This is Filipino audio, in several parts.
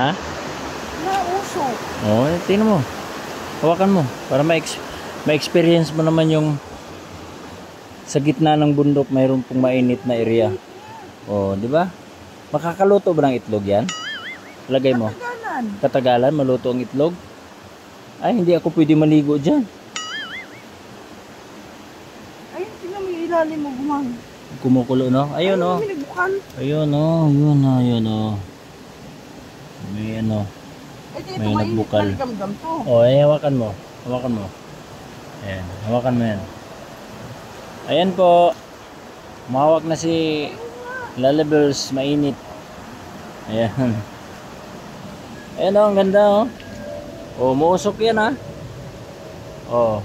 Ha? Nausok. Oo, tingnan mo. Hawakan mo para ma-experience mo naman yung sa gitna ng bundok mayroon pong mainit na area. Oh, di ba? Makakaluto ba ng itlog yan? Lagay mo. Katagalan. Katagalan, maluto ang itlog. Ay, hindi ako pwede maligo dyan. Ayun, tingnan mo yung ilalim mo, gumang. Kumukulo, no? Ayun, oh. May nagbukan. Ayun, oh. Ayun, oh. Ayun, oh. May ano. Ito, May mainit nagbukal. na ligamgam to. Oh, ay, hawakan mo. Hawakan mo. Ayan, hawakan mo yan. Ayan po. Mahawak na si Lullables, mainit. Ayan. Ayan, oh, ang ganda, oh. Oh, muusok yan, ha. Oh.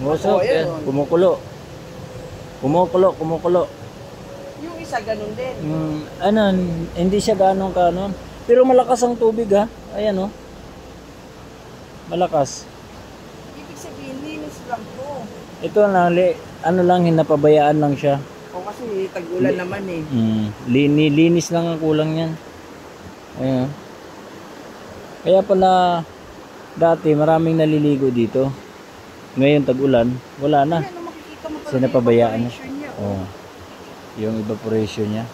Muusok, Oh, ayan, yan. oh. Kumukulo. Kumukulo. Yung isa ganun din. Ano, hindi siya ganong kanon. Pero malakas ang tubig, ha. Ayan, oh. Malakas. Ibig sabihin, linis lang to. Ito lang, ano lang, hinapabayaan lang siya. O kasi tag-ulan naman eh. Linis lang ang kulang yan. Ayan. Kaya pala, dati maraming naliligo dito. Ngayon tag-ulan, wala na. Kaya makikita mo Kasi napabayaan na. evaporation niya, Oh. Yung evaporation niya.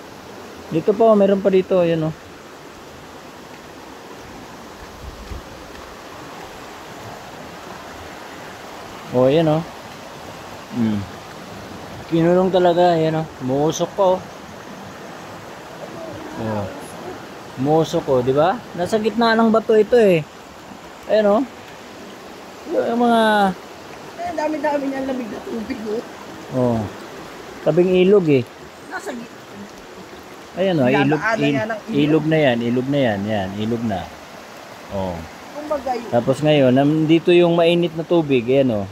Dito pa, meron pa dito, ayan, oh. Oh, ayan, oh. Kinulong talaga, ayan, oh. Muusok pa, oh. Oh. Muusok, oh, di ba? Nasa gitna ng bato ito, eh. Ayan, oh. Yung mga... Ang dami-dami niya lamig na tubig, oh. Oh. Tabing ilog, eh. Nasa gitna. Ayan, oh. Ilog Ilog na yan. Ilog na yan. Yan, ilog na. Oh. Kumbaga yun. Tapos ngayon, dito yung mainit na tubig, ayan, oh.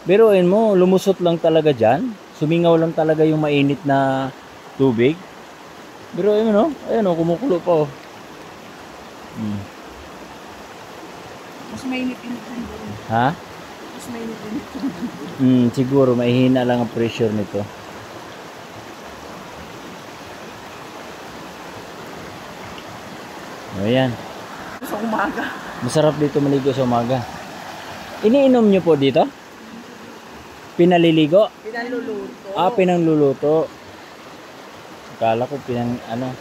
Biruin mo, lumusot lang talaga dyan. Sumingaw lang talaga yung mainit na tubig. Biruin mo, no? Ayan, oh, kumukulo pa, oh. Mas mainit-init yung doon. Ha? Mas mainit-init yung doon. Siguro, mahina lang ang pressure nito. Ayan. Sa umaga. Masarap dito maligo sa umaga. Iniinom nyo po dito? Pinaliligo? Pinaluluto. Pinangluluto. Akala ko ano.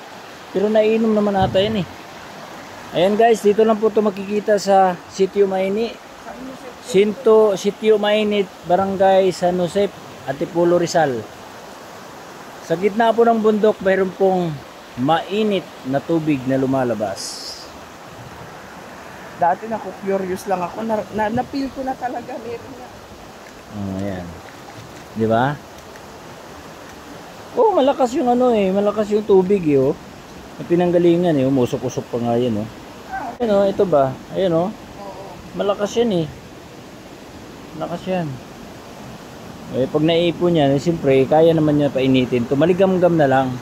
Pero naiinom naman ata yan, eh. Ayan guys, dito lang po ito makikita sa Sitio Maini. Sitio Maini, Barangay San Jose, Antipolo, Rizal. Sa gitna po ng bundok, mayroon pong mainit na tubig na lumalabas. Dati curious lang ako. Na-feel ko na talaga. Meron na. Ayan. Di ba? Oh, malakas yung ano, eh. Malakas yung tubig, eh, oh. Pinanggalingan, eh. Umusok-usok pa nga yan, oh. Ayan, oh. Ito ba? Ayan, oh. Malakas yan, eh. Malakas yan. Eh, pag naipon yan, eh, siyempre, kaya naman niya painitin. Ito, maligam-gam na lang.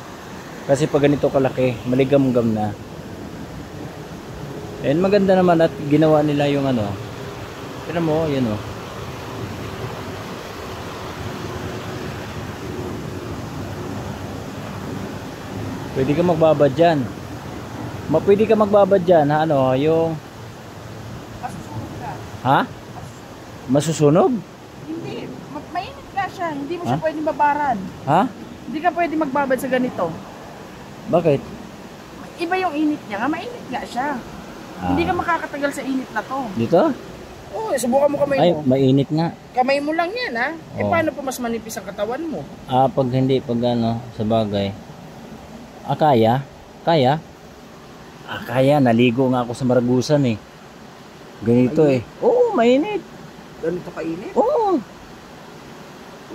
Kasi pag ganito kalaki, maligam-gam na. And maganda naman at ginawa nila yung ano. Tignan mo, yan, oh. Pwede ka magbabad dyan. Pwede ka magbabad dyan, ha? Ano, yung... Masusunog ka. Ha? Masusunog? Hindi. Mainit ka siya. Hindi mo siya pwedeng babaran. Ha? Hindi ka pwedeng magbabad sa ganito. Bakit? Iba yung init niya nga. Mainit nga siya. Hindi ka makakatagal sa init na to. Dito? Oo, subukan mo kamay Ay, mo. mainit nga. Kamay mo lang yan, ha? Eh, Oo. paano pa mas manipis ang katawan mo? Pag hindi, pag ano, sa bagay. Kaya? Kaya? Kaya, naligo nga ako sa Maragusan, eh. Ganito, eh. Oo, mainit. Ganito kainit? Oo.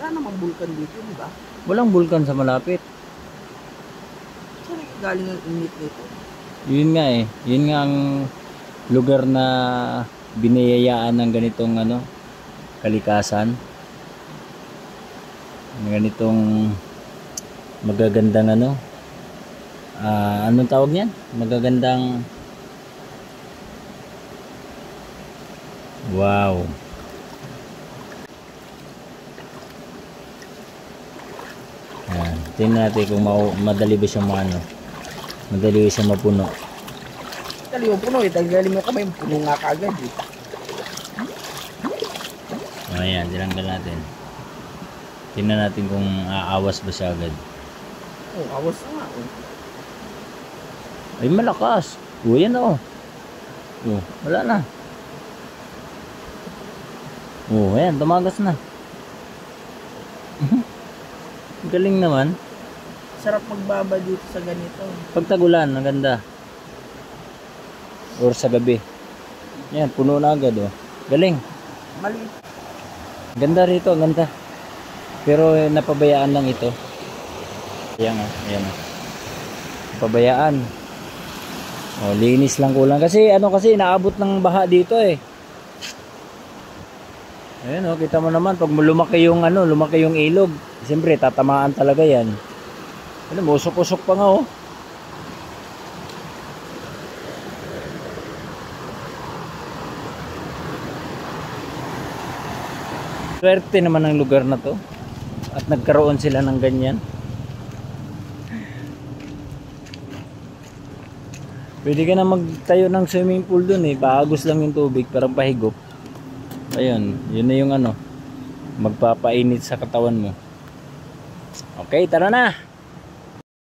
Wala namang bulkan dito, di ba? Walang bulkan sa malapit. Saan galing ang init nito? Yun nga, eh. Yun nga ang lugar na biniyayaan ng ganitong ano, kalikasan. Ganitong magagandang ano, anong tawag niyan? Magagandang wow. Tingnan natin kung madali ba siyang ano. Madali siya mapuno. Dali yung puno eh. Tanggalin mo kamay, puno nga kagad eh. O ayan, tinanggal natin. Tingnan natin kung aawas ba siya agad. Oh, awas na nga oh. Ay, malakas. O, yan o. O, wala na. O, ayan, tumagas na. Galing naman. Sarap magbaba dito sa ganito. Pag tagulan, ang ganda. Or sa gabi. Yan, puno na agad o. Galing. Maliit. Ganda rito, ganda. Pero napabayaan lang ito. Ayan o, ayan o. Napabayaan. O, linis lang kulang. Kasi naabot ng baha dito eh. Ayan o, kita mo naman. Pag lumaki yung ilog. Siyempre, tatamaan talaga yan. Ano, usok-usok pa nga oh. Swerte naman ang lugar na to. At nagkaroon sila ng ganyan. Pwede ka na magtayo ng swimming pool dun eh. Paagos lang yung tubig, parang pahigop. Ayun, yun na yung magpapainit sa katawan mo. Okay, tara na!